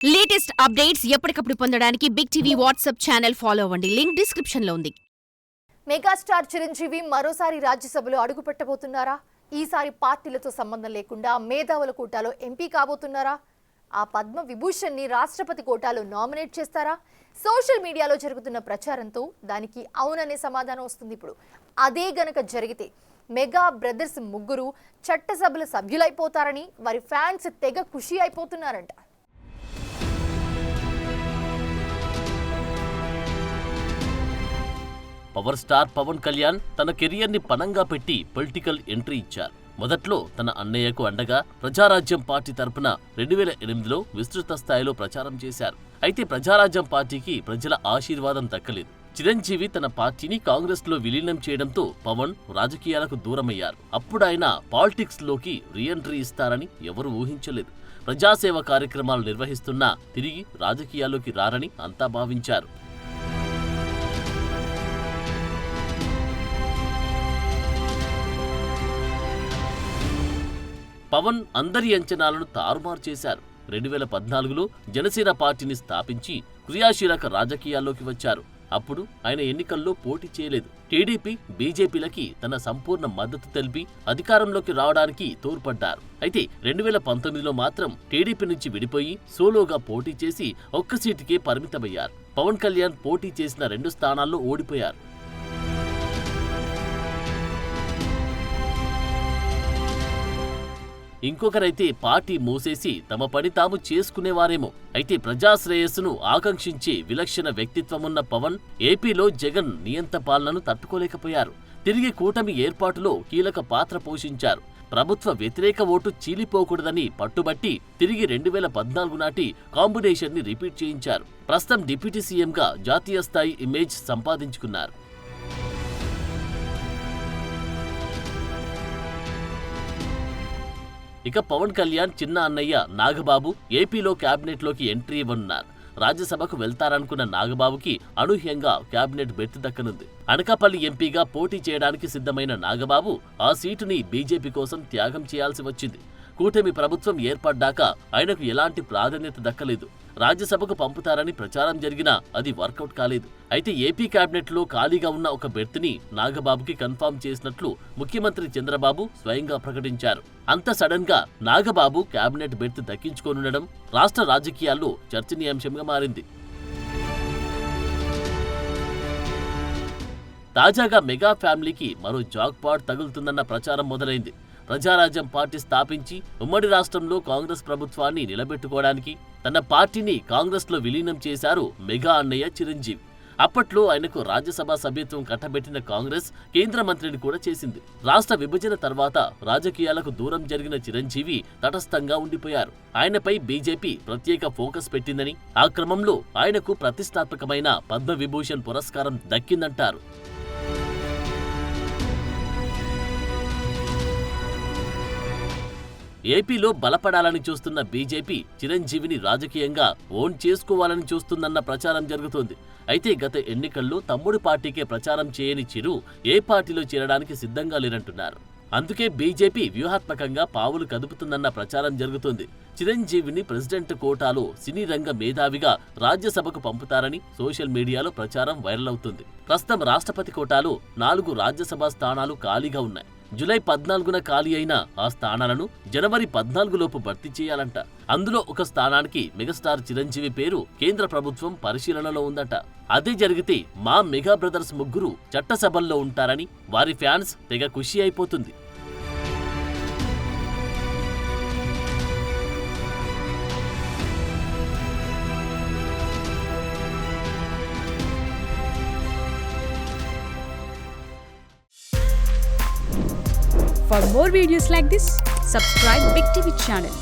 Latest updates ఎప్పటికప్పుడు పొందడానికి big TV WhatsApp channel follow అవ్వండి. లింక్ డిస్క్రిప్షన్ లో ఉంది. మెగాస్టార్ చిరంజీవి మరోసారి రాజ్యసభలో అడుగుపెట్టబోతున్నారా? ఈసారి పార్టీలతో సంబంధం లేకుండా మేధావుల కోటాలో ఎంపీ కాబోతున్నారా? ఆ పద్మ విభూషణ్ ని రాష్ట్రపతి కోటాలో నామినేట్ చేస్తారా? సోషల్ మీడియాలో జరుగుతున్న ప్రచారంతో దానికి అవుననే సమాధానం వస్తుంది. ఇప్పుడు అదే గనక జరిగితే మెగా బ్రదర్స్ ముగ్గురు చట్టసభల సభ్యులైపోతారని వారి ఫ్యాన్స్ తెగ ఖుషి అయిపోతున్నారంట. పవర్ స్టార్ పవన్ కళ్యాణ్ తన కెరియర్ ని పణంగా పెట్టి పొలిటికల్ ఎంట్రీ ఇచ్చారు. మొదట్లో తన అన్నయ్యకు అండగా ప్రజారాజ్యం పార్టీ తరపున 2008లో విస్తృత స్థాయిలో ప్రచారం చేశారు. అయితే ప్రజారాజ్యం పార్టీకి ప్రజల ఆశీర్వాదం దక్కలేదు. చిరంజీవి తన పార్టీని కాంగ్రెస్ లో విలీనం చేయడంతో పవన్ రాజకీయాలకు దూరమయ్యారు. అప్పుడు ఆయన పాలిటిక్స్ లోకి రీఎంట్రీ ఇస్తారని ఎవరు ఊహించలేదు. ప్రజాసేవ కార్యక్రమాలు నిర్వహిస్తున్నా తిరిగి రాజకీయాల్లోకి రారని అంతా భావించారు. పవన్ అందరి అంచనాలను తారుమారు చేశారు. 2014లో జనసేన పార్టీని స్థాపించి క్రియాశీలక రాజకీయాల్లోకి వచ్చారు. అప్పుడు ఆయన ఎన్నికల్లో పోటీ చేయలేదు. టీడీపీ, బీజేపీలకి తన సంపూర్ణ మద్దతు తెలిపి అధికారంలోకి రావడానికి తోడ్పడ్డారు. అయితే 2019లో మాత్రం టీడీపీ నుంచి విడిపోయి సోలోగా పోటీ చేసి ఒక్క సీటుకే పరిమితమయ్యారు. పవన్ కళ్యాణ్ పోటీ చేసిన 2 స్థానాల్లో ఓడిపోయారు. ఇంకొకరైతే పార్టీ మూసేసి తమ పని తాము చేసుకునేవారేమో. అయితే ప్రజాశ్రేయస్సును ఆకాంక్షించే విలక్షణ వ్యక్తిత్వమున్న పవన్ ఏపీలో జగన్ నియంత పాలనను తట్టుకోలేకపోయారు. తిరిగి కూటమి ఏర్పాటులో కీలక పాత్ర పోషించారు. ప్రభుత్వ వ్యతిరేక ఓటు చీలిపోకూడదని పట్టుబట్టి తిరిగి 2014 నాటి కాంబినేషన్ ని రిపీట్ చేయించారు. ప్రస్తుతం డిప్యూటీ సీఎంగా జాతీయ స్థాయి ఇమేజ్ సంపాదించుకున్నారు. ఇక పవన్ కళ్యాణ్ చిన్న అన్నయ్య నాగబాబు ఏపీలో క్యాబినెట్లోకి ఎంట్రీ ఇవ్వనున్నారు. రాజ్యసభకు వెళ్తారనుకున్న నాగబాబుకి అనూహ్యంగా క్యాబినెట్ బెర్త్ దక్కనుంది. అనకాపల్లి ఎంపీగా పోటీ చేయడానికి సిద్ధమైన నాగబాబు ఆ సీటుని బీజేపీ కోసం త్యాగం చేయాల్సి వచ్చింది. కూటమి ప్రభుత్వం ఏర్పడ్డాక ఆయనకు ఎలాంటి ప్రాధాన్యత దక్కలేదు. రాజ్యసభకు పంపుతారని ప్రచారం జరిగినా అది వర్కౌట్ కాలేదు. అయితే ఏపీ క్యాబినెట్లో ఖాళీగా ఉన్న ఒక బెర్త్ని నాగబాబుకి కన్ఫర్మ్ చేసినట్లు ముఖ్యమంత్రి చంద్రబాబు స్వయంగా ప్రకటించారు. అంత సడన్ గా నాగబాబు క్యాబినెట్ బెర్త్ దక్కించుకోనుండడం రాష్ట్ర రాజకీయాల్లో చర్చనీయాంశంగా మారింది. తాజాగా మెగా ఫ్యామిలీకి మరో జాక్పాట్ తగులుతుందన్న ప్రచారం మొదలైంది. ప్రజారాజ్యం పార్టీ స్థాపించి ఉమ్మడి రాష్ట్రంలో కాంగ్రెస్ ప్రభుత్వాన్ని నిలబెట్టుకోవడానికి తన పార్టీని కాంగ్రెస్ లో విలీనం చేశారు మెగా అన్నయ్య చిరంజీవి. అప్పట్లో ఆయనకు రాజ్యసభ సభ్యత్వం కట్టబెట్టిన కాంగ్రెస్ కేంద్ర మంత్రిని కూడా చేసింది. రాష్ట్ర విభజన తర్వాత రాజకీయాలకు దూరం జరిగిన చిరంజీవి తటస్థంగా ఉండిపోయారు. ఆయనపై బీజేపీ ప్రత్యేక ఫోకస్ పెట్టిందని, ఆ క్రమంలో ఆయనకు ప్రతిష్టాత్మకమైన పద్మ విభూషణ్ పురస్కారం దక్కిందంటారు. ఏపీలో బలపడాలని చూస్తున్న బీజేపీ చిరంజీవిని రాజకీయంగా ఓన్ చేసుకోవాలని చూస్తుందన్న ప్రచారం జరుగుతోంది. అయితే గత ఎన్నికల్లో తమ్ముడు పార్టీకే ప్రచారం చేయని చిరు ఏ పార్టీలో చేరడానికి సిద్ధంగా లేరంటున్నారు. అందుకే బీజేపీ వ్యూహాత్మకంగా పావులు కదుపుతుందన్న ప్రచారం జరుగుతోంది. చిరంజీవిని ప్రెసిడెంట్ కోటాలో సినీ రంగ మేధావిగా రాజ్యసభకు పంపుతారని సోషల్ మీడియాలో ప్రచారం వైరల్ అవుతుంది. ప్రస్తుతం రాష్ట్రపతి కోటాలో 4 రాజ్యసభ స్థానాలు ఖాళీగా ఉన్నాయి. జూలై 14న ఖాళీ అయిన ఆ స్థానాలను జనవరి 14లోపు భర్తీ చేయాలంట. అందులో ఒక స్థానానికి మెగాస్టార్ చిరంజీవి పేరు కేంద్ర ప్రభుత్వం పరిశీలనలో ఉందట. అదే జరిగితే మా మెగా బ్రదర్స్ ముగ్గురు చట్టసభల్లో ఉంటారని వారి ఫ్యాన్స్ తెగ ఖుషి అయిపోతుంది. For more videos like this, subscribe Big TV channel.